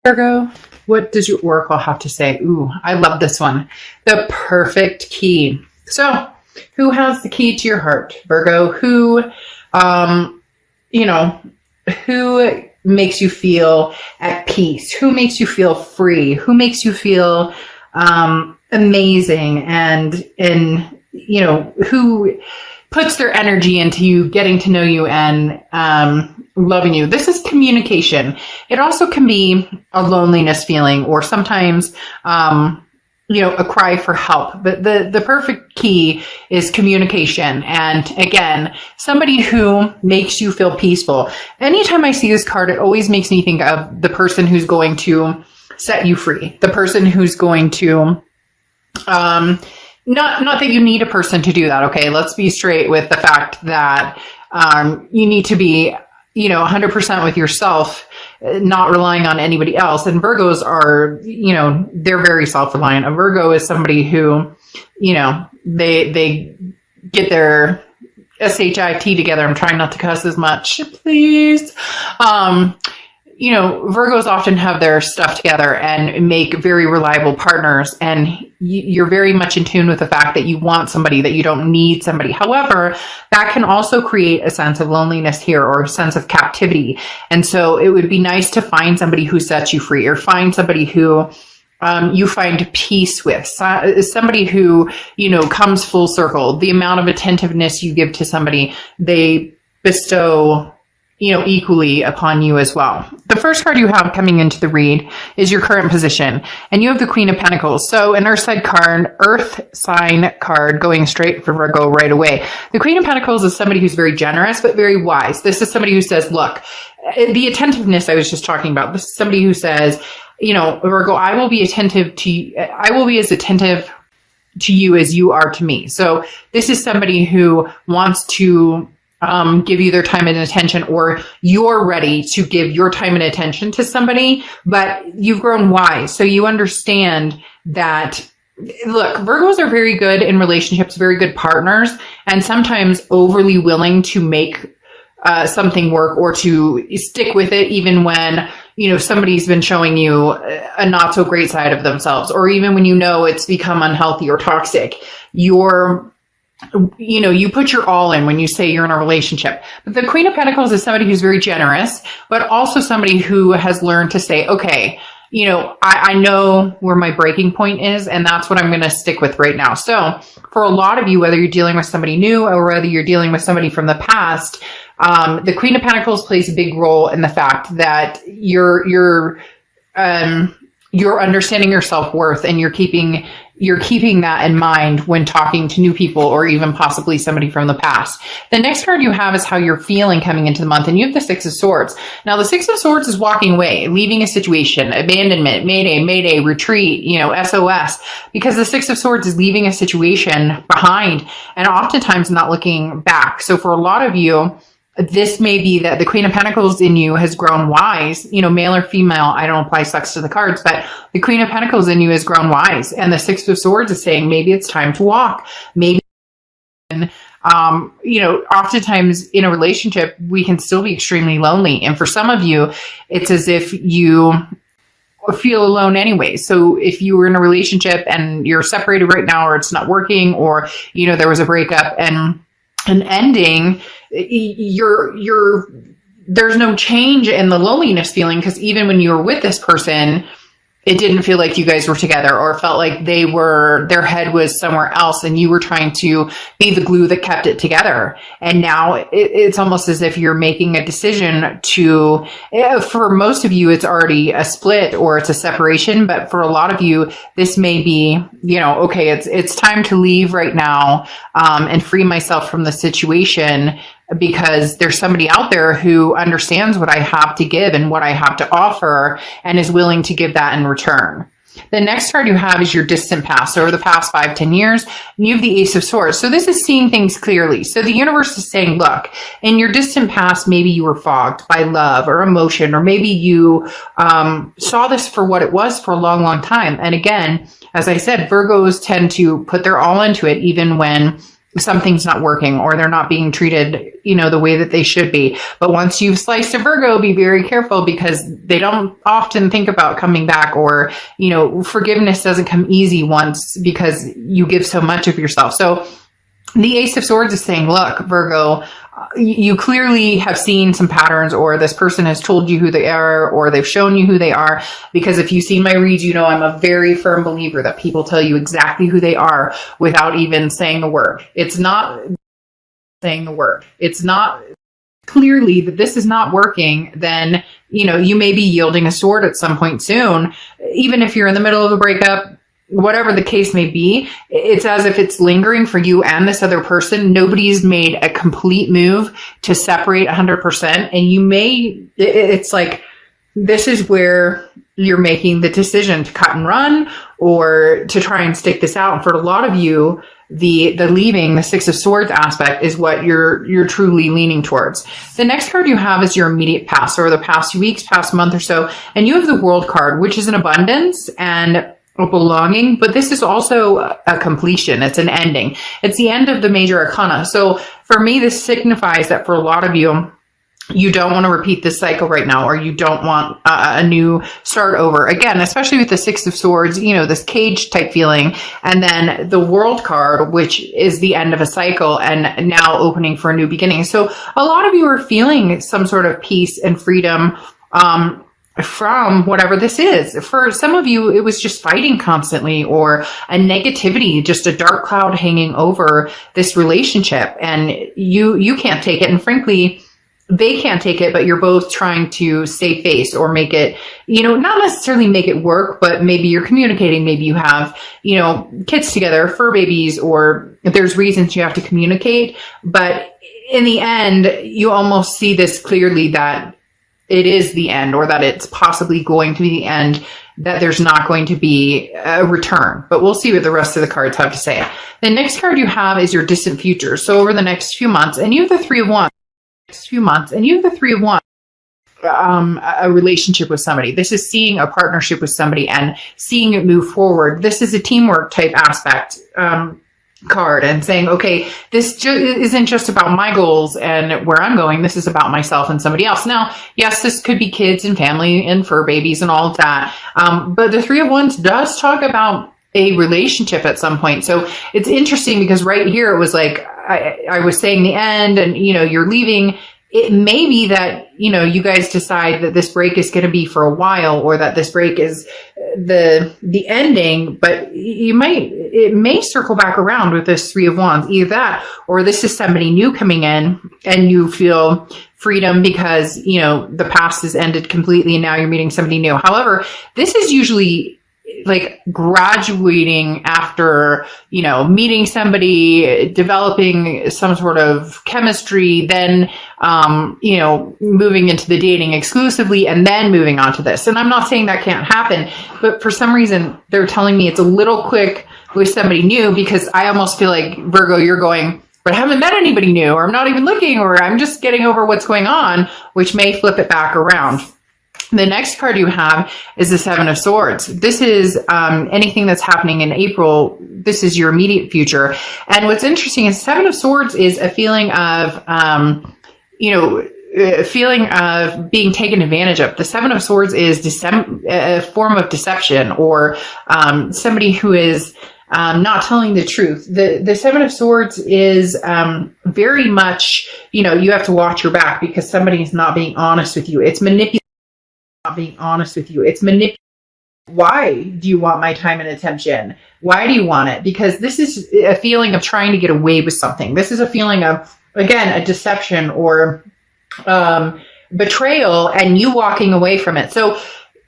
Virgo, what does your oracle have to say? Ooh, I love this one. The perfect key. So, who has the key to your heart, Virgo? You know, who makes you feel at peace? Who makes you feel free? Who makes you feel amazing? And who puts their energy into you, getting to know you and loving you. This is communication. It also can be a loneliness feeling, or sometimes, a cry for help. But the perfect key is communication. And again, somebody who makes you feel peaceful. Anytime I see this card, it always makes me think of the person who's going to set you free, the person who's going to, not that you need a person to do that. Okay. Let's be straight with the fact that, you need to be, 100% with yourself, not relying on anybody else. And Virgos are, they're very self-reliant. A Virgo is somebody who, they get their SHIT together. I'm trying not to cuss as much, please. Virgos often have their stuff together and make very reliable partners. And you're very much in tune with the fact that you want somebody, that you don't need somebody. However, that can also create a sense of loneliness here, or a sense of captivity. And so it would be nice to find somebody who sets you free, or find somebody who you find peace with, somebody who, comes full circle. The amount of attentiveness you give to somebody, they bestow equally upon you as well. The first card you have coming into the read is your current position, and you have the Queen of Pentacles. So an Earth sign card going straight for Virgo right away. The Queen of Pentacles is somebody who's very generous, but very wise. This is somebody who says, look, the attentiveness I was just talking about, this is somebody who says, Virgo, I will be attentive to you. I will be as attentive to you as you are to me. So this is somebody who wants to give you their time and attention, or you're ready to give your time and attention to somebody, but you've grown wise. So you understand that, look, Virgos are very good in relationships, very good partners, and sometimes overly willing to make something work, or to stick with it even when, somebody's been showing you a not so great side of themselves, or even when it's become unhealthy or toxic. You put your all in when you say you're in a relationship. But the Queen of Pentacles is somebody who's very generous, but also somebody who has learned to say, okay, I know where my breaking point is, and that's what I'm going to stick with right now. So for a lot of you, whether you're dealing with somebody new or whether you're dealing with somebody from the past, the Queen of Pentacles plays a big role in the fact that you're understanding your self-worth, and you're keeping that in mind when talking to new people, or even possibly somebody from the past. The next card you have is how you're feeling coming into the month, and you have the Six of Swords. Now, the Six of Swords is walking away, leaving a situation, abandonment, mayday, retreat, SOS, because the Six of Swords is leaving a situation behind and oftentimes not looking back. So for a lot of you, this may be that the Queen of Pentacles in you has grown wise, male or female. I don't apply sex to the cards, but the Queen of Pentacles in you has grown wise. And the Six of Swords is saying, maybe it's time to walk. Maybe, oftentimes in a relationship, we can still be extremely lonely. And for some of you, it's as if you feel alone anyway. So if you were in a relationship and you're separated right now, or it's not working, or, there was a breakup and an ending, there's no change in the loneliness feeling, because even when you were with this person, it didn't feel like you guys were together, or felt like their head was somewhere else, and you were trying to be the glue that kept it together. And now it's almost as if you're making a decision to, for most of you, it's already a split or it's a separation. But for a lot of you, this may be, okay, it's time to leave right now, and free myself from the situation, because there's somebody out there who understands what I have to give and what I have to offer, and is willing to give that in return. The next card you have is your distant past, so over the past 5-10 years, and you have the Ace of Swords. So this is seeing things clearly. So the universe is saying, look, in your distant past, maybe you were fogged by love or emotion, or maybe you saw this for what it was for a long, long time. And again, as I said, Virgos tend to put their all into it, even when something's not working or they're not being treated, the way that they should be. But once you've sliced a Virgo, be very careful, because they don't often think about coming back, or, forgiveness doesn't come easy once because you give so much of yourself. So the Ace of Swords is saying, look, Virgo, you clearly have seen some patterns, or this person has told you who they are, or they've shown you who they are. Because if you've seen my reads, I'm a very firm believer that people tell you exactly who they are without even saying a word. It's not saying the word. It's not clearly that this is not working. Then, you may be yielding a sword at some point soon, even if you're in the middle of a breakup. Whatever the case may be, it's as if it's lingering for you and this other person. Nobody's made a complete move to separate 100%. And it's like, this is where you're making the decision to cut and run, or to try and stick this out. And for a lot of you, the leaving, the Six of Swords aspect is what you're truly leaning towards. The next card you have is your immediate past, or the past weeks, past month or so. And you have the World card, which is an abundance and a belonging, but this is also a completion. It's an ending. It's the end of the major arcana. So for me, this signifies that for a lot of you, you don't want to repeat this cycle right now, or you don't want a new start over again, especially with the Six of Swords, this cage type feeling. And then the World card, which is the end of a cycle and now opening for a new beginning. So a lot of you are feeling some sort of peace and freedom, from whatever this is. For some of you, it was just fighting constantly, or a negativity, just a dark cloud hanging over this relationship, and you can't take it. And frankly, they can't take it, but you're both trying to save face, or make it, not necessarily make it work, but maybe you're communicating. Maybe you have, kids together, fur babies, or there's reasons you have to communicate. But in the end, you almost see this clearly, that it is the end, or that it's possibly going to be the end, that there's not going to be a return. But we'll see what the rest of the cards have to say. The next card you have is your distant future. So over the next few months, and you have the Three of Wands. A relationship with somebody. This is seeing a partnership with somebody and seeing it move forward. This is a teamwork type aspect. Card, and saying, okay, this isn't just about my goals and where I'm going. This is about myself and somebody else. Now, yes, this could be kids and family and fur babies and all of that. But the Three of Wands does talk about a relationship at some point. So it's interesting, because right here it was like, I was saying the end, and, you're leaving. It may be that, you guys decide that this break is going to be for a while, or that this break is the ending, but it may circle back around with this Three of Wands. Either that, or this is somebody new coming in and you feel freedom because, the past has ended completely and now you're meeting somebody new. However, this is usually like graduating after, meeting somebody, developing some sort of chemistry, then, moving into the dating exclusively, and then moving on to this. And I'm not saying that can't happen, but for some reason they're telling me it's a little quick with somebody new, because I almost feel like, Virgo, you're going, but I haven't met anybody new, or I'm not even looking, or I'm just getting over what's going on, which may flip it back around. The next card you have is the Seven of Swords. This is anything that's happening in April. This is your immediate future. And what's interesting is Seven of Swords is a feeling of, being taken advantage of. The Seven of Swords is a form of deception, or somebody who is not telling the truth. The Seven of Swords is very much, you have to watch your back, because somebody's not being honest with you. It's manipulation. Not being honest with you. It's manipulation. Why do you want my time and attention? Why do you want it? Because this is a feeling of trying to get away with something. This is a feeling of, again, a deception or betrayal, and you walking away from it. So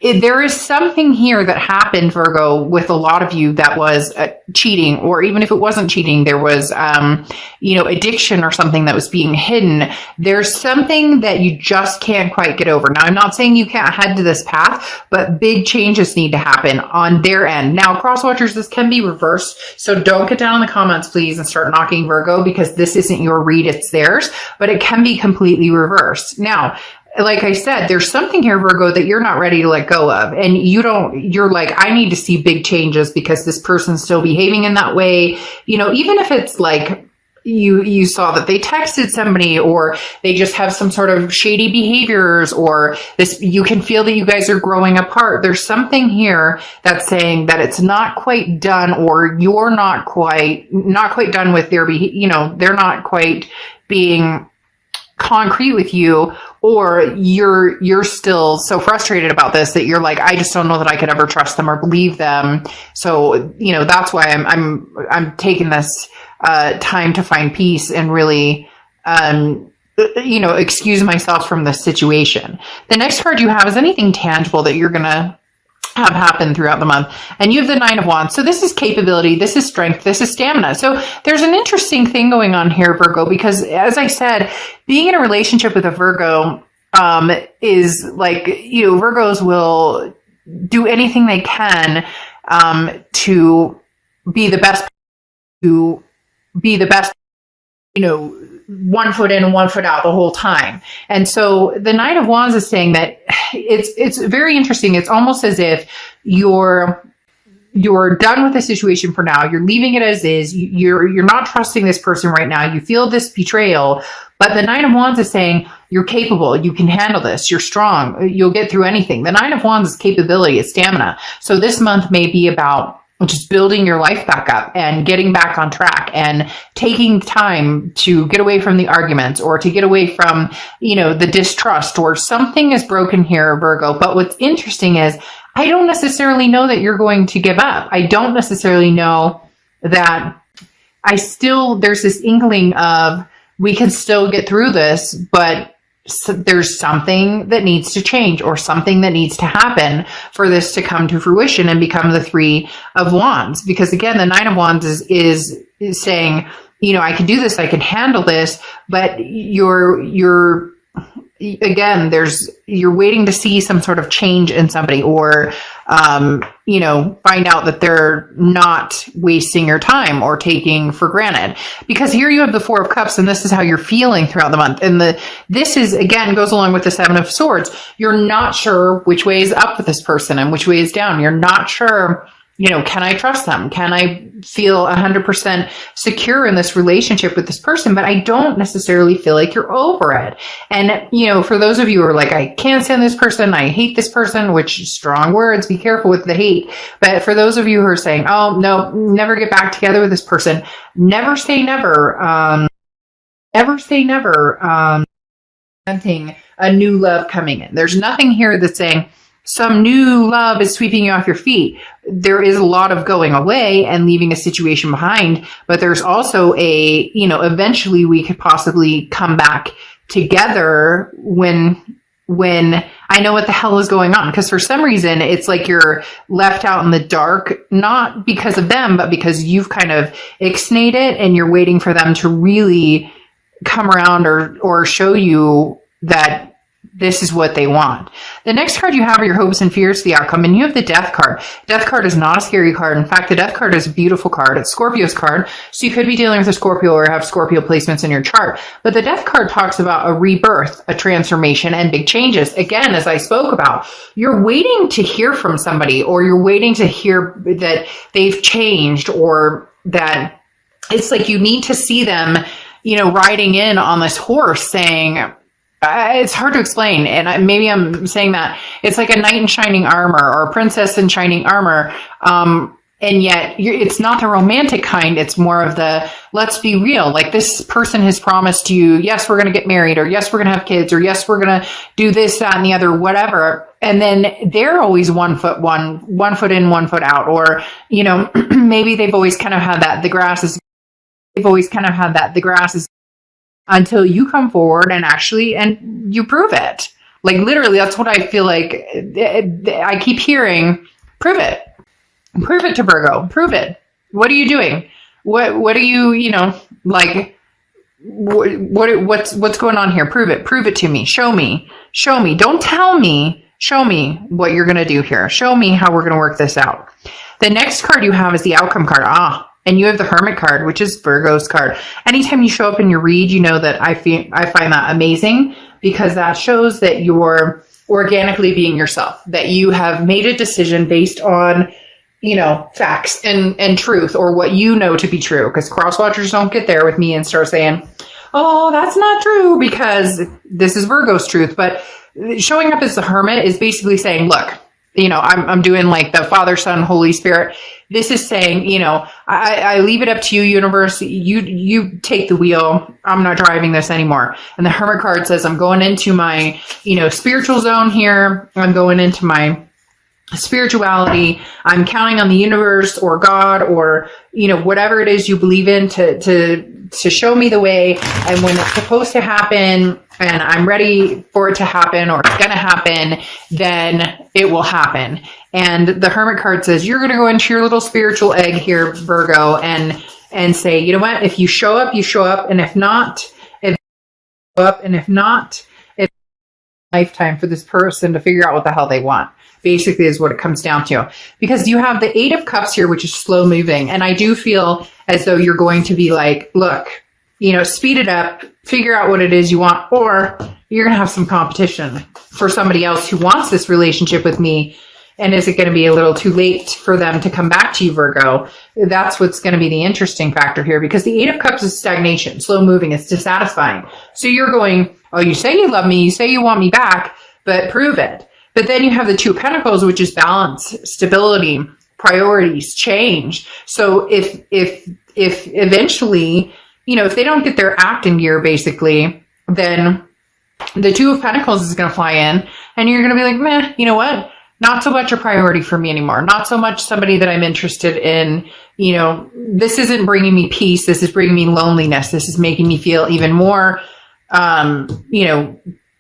there is something here that happened, Virgo, with a lot of you that was cheating, or even if it wasn't cheating, there was, addiction or something that was being hidden. There's something that you just can't quite get over. Now, I'm not saying you can't head to this path, but big changes need to happen on their end. Now, crosswatchers, this can be reversed. So don't get down in the comments, please, and start knocking Virgo, because this isn't your read, it's theirs, but it can be completely reversed. Now, like I said, there's something here, Virgo, that you're not ready to let go of. And you're like, I need to see big changes because this person's still behaving in that way. Even if it's like you saw that they texted somebody, or they just have some sort of shady behaviors, or this, you can feel that you guys are growing apart. There's something here that's saying that it's not quite done, or you're not quite done with their they're not quite being concrete with you, or you're still so frustrated about this that you're like, I just don't know that I could ever trust them or believe them. So, that's why I'm taking this time to find peace and really, excuse myself from the situation. The next card you have is anything tangible that you're going to have happen throughout the month. And you have the Nine of Wands. So this is capability, this is strength, this is stamina. So there's an interesting thing going on here, Virgo, because as I said, being in a relationship with a Virgo is like, Virgos will do anything they can to be the best, one foot in and one foot out the whole time. And so the Knight of Wands is saying that it's very interesting. It's almost as if you're done with the situation for now. You're leaving it as is. You're not trusting this person right now. You feel this betrayal, but the Nine of Wands is saying you're capable. You can handle this. You're strong. You'll get through anything. The Nine of Wands is capability, it's stamina. So this month may be about just building your life back up and getting back on track and taking time to get away from the arguments, or to get away from, the distrust, or something is broken here, Virgo. But what's interesting is I don't necessarily know that you're going to give up. I don't necessarily know that there's this inkling of we can still get through this, but there's something that needs to change, or something that needs to happen for this to come to fruition and become the Three of Wands. Because again, the Nine of Wands is saying, I can do this, I can handle this, but you're waiting to see some sort of change in somebody, or find out that they're not wasting your time or taking for granted. Because here you have the Four of Cups, and this is how you're feeling throughout the month. And this is, again, goes along with the Seven of Swords. You're not sure which way is up with this person and which way is down. You're not sure, can I trust them? Can I feel 100% secure in this relationship with this person? But I don't necessarily feel like you're over it. And, for those of you who are like, I can't stand this person, I hate this person, which strong words, be careful with the hate. But for those of you who are saying, oh, no, never get back together with this person, never say never. Never say never. Something, a new love coming in. There's nothing here that's saying, some new love is sweeping you off your feet. There is a lot of going away and leaving a situation behind, but there's also eventually we could possibly come back together when I know what the hell is going on. Because for some reason, it's like you're left out in the dark, not because of them, but because you've kind of ixnayed it and you're waiting for them to really come around or show you that this is what they want. The next card you have are your hopes and fears, the outcome, and you have the Death card. Death card is not a scary card. In fact, the Death card is a beautiful card. It's Scorpio's card, so you could be dealing with a Scorpio or have Scorpio placements in your chart. But the Death card talks about a rebirth, a transformation, and big changes. Again, as I spoke about, you're waiting to hear from somebody, or you're waiting to hear that they've changed, or that it's like you need to see them, riding in on this horse saying, it's hard to explain, and maybe I'm saying that it's like a knight in shining armor or a princess in shining armor, and yet it's not the romantic kind. It's more of the, let's be real, like this person has promised you, yes, we're going to get married, or yes, we're going to have kids, or yes, we're going to do this, that, and the other, whatever. And then they're always one foot in, 1 foot out, or maybe they've always kind of had that the grass is until you come forward and you prove it. Like literally, that's what I feel like. I keep hearing, prove it to Virgo, prove it. What are you doing? What are you, what's going on here? Prove it to me. Show me. Don't tell me. Show me what you're going to do here. Show me how we're going to work this out. The next card you have is the outcome card. And you have the Hermit card, which is Virgo's card. Anytime you show up in your read, you know that I find that amazing, because that shows that you're organically being yourself, that you have made a decision based on facts and truth, or what you know to be true. Because cross watchers don't get there with me and start saying, oh, that's not true because this is Virgo's truth. But showing up as the hermit is basically saying, look, I'm doing like the Father, Son, Holy Spirit. This is saying, I leave it up to you, universe. You take the wheel. I'm not driving this anymore. And the Hermit card says, I'm going into my, spiritual zone here. I'm going into my spirituality. I'm counting on the universe or God or, whatever it is you believe in to show me the way. And when it's supposed to happen and I'm ready for it to happen or it's going to happen, then it will happen. And the Hermit card says, you're going to go into your little spiritual egg here, Virgo, and say, you know what? If you show up, you show up. And if not, it's lifetime for this person to figure out what the hell they want. Basically is what it comes down to. Because you have the 8 of Cups here, which is slow moving. And I do feel as though you're going to be like, look, speed it up, figure out what it is you want, or you're going to have some competition for somebody else who wants this relationship with me. And is it going to be a little too late for them to come back to you, Virgo? That's what's going to be the interesting factor here, because the 8 of Cups is stagnation, slow moving, it's dissatisfying. So you're going, oh, you say you love me, you say you want me back, but prove it. But then you have the 2 of Pentacles, which is balance, stability, priorities, change. So if eventually, if they don't get their act in gear, basically, then the 2 of Pentacles is going to fly in and you're going to be like, meh, you know what? Not so much a priority for me anymore. Not so much somebody that I'm interested in. This isn't bringing me peace. This is bringing me loneliness. This is making me feel even more,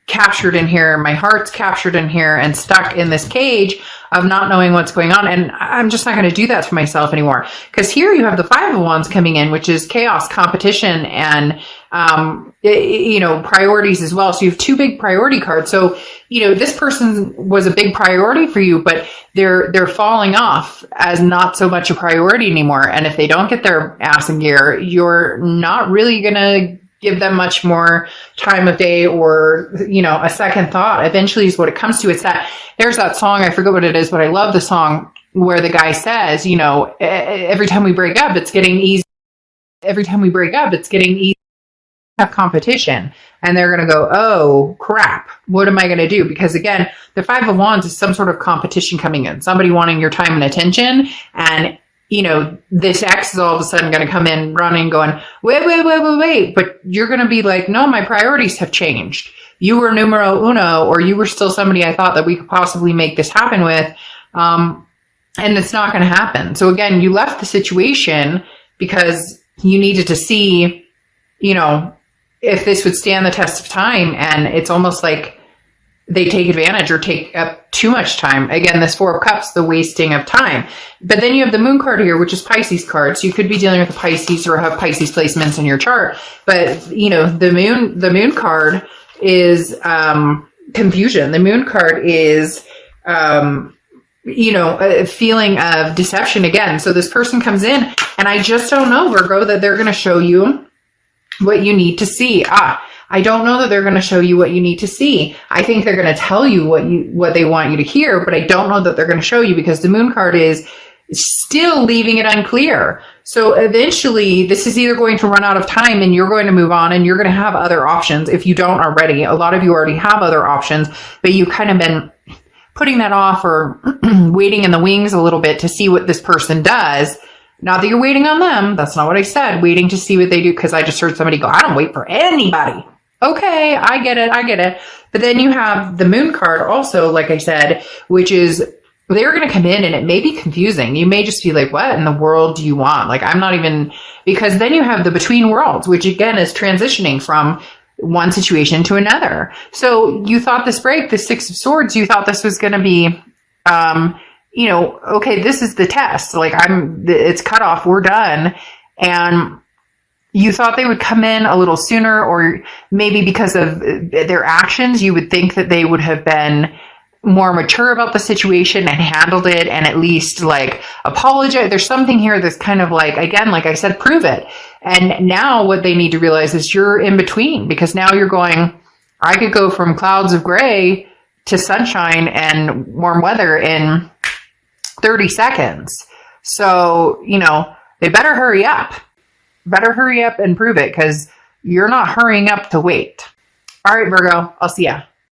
captured in here. My heart's captured in here and stuck in this cage of not knowing what's going on. And I'm just not going to do that to myself anymore. Because here you have the 5 of Wands coming in, which is chaos, competition, and, priorities as well. So you have 2 big priority cards. So, this person was a big priority for you, but they're falling off as not so much a priority anymore. And if they don't get their ass in gear, you're not really going to give them much more time of day or, a second thought. Eventually is what it comes to. It's that there's that song. I forget what it is, but I love the song where the guy says, every time we break up, it's getting easy. Every time we break up, it's getting easy to have competition. And they're going to go, oh crap, what am I going to do? Because again, the 5 of Wands is some sort of competition coming in, somebody wanting your time and attention. And this ex is all of a sudden going to come in running, going, wait. But you're going to be like, no, my priorities have changed. You were numero uno, or you were still somebody I thought that we could possibly make this happen with. And it's not going to happen. So again, you left the situation because you needed to see, if this would stand the test of time. And it's almost like they take advantage or take up too much time. Again, this 4 of Cups, the wasting of time. But then you have the Moon card here, which is Pisces card. So you could be dealing with a Pisces or have Pisces placements in your chart. But, the Moon card is confusion. The Moon card is, a feeling of deception again. So this person comes in and I just don't know, Virgo, that they're going to show you what you need to see. I don't know that they're going to show you what you need to see. I think they're going to tell you what they want you to hear, but I don't know that they're going to show you because the Moon card is still leaving it unclear. So eventually this is either going to run out of time and you're going to move on and you're going to have other options. If you don't already, a lot of you already have other options, but you kind of been putting that off or waiting in the wings a little bit to see what this person does. Not that you're waiting on them. That's not what I said. Waiting to see what they do. Because I just heard somebody go, I don't wait for anybody. Okay, I get it. But then you have the Moon card also, like I said, which is they're going to come in and it may be confusing. You may just be like, what in the world do you want? Like, I'm not even, because then you have the between worlds, which again is transitioning from one situation to another. So you thought this break, the 6 of Swords, you thought this was going to be, okay, this is the test. Like it's cut off. We're done. And you thought they would come in a little sooner, or maybe because of their actions, you would think that they would have been more mature about the situation and handled it and at least like apologize. There's something here that's kind of like, again, like I said, prove it. And now what they need to realize is you're in between, because now you're going, I could go from clouds of gray to sunshine and warm weather in 30 seconds. So, they better hurry up. Better hurry up and prove it, because you're not hurrying up to wait. All right, Virgo, I'll see ya.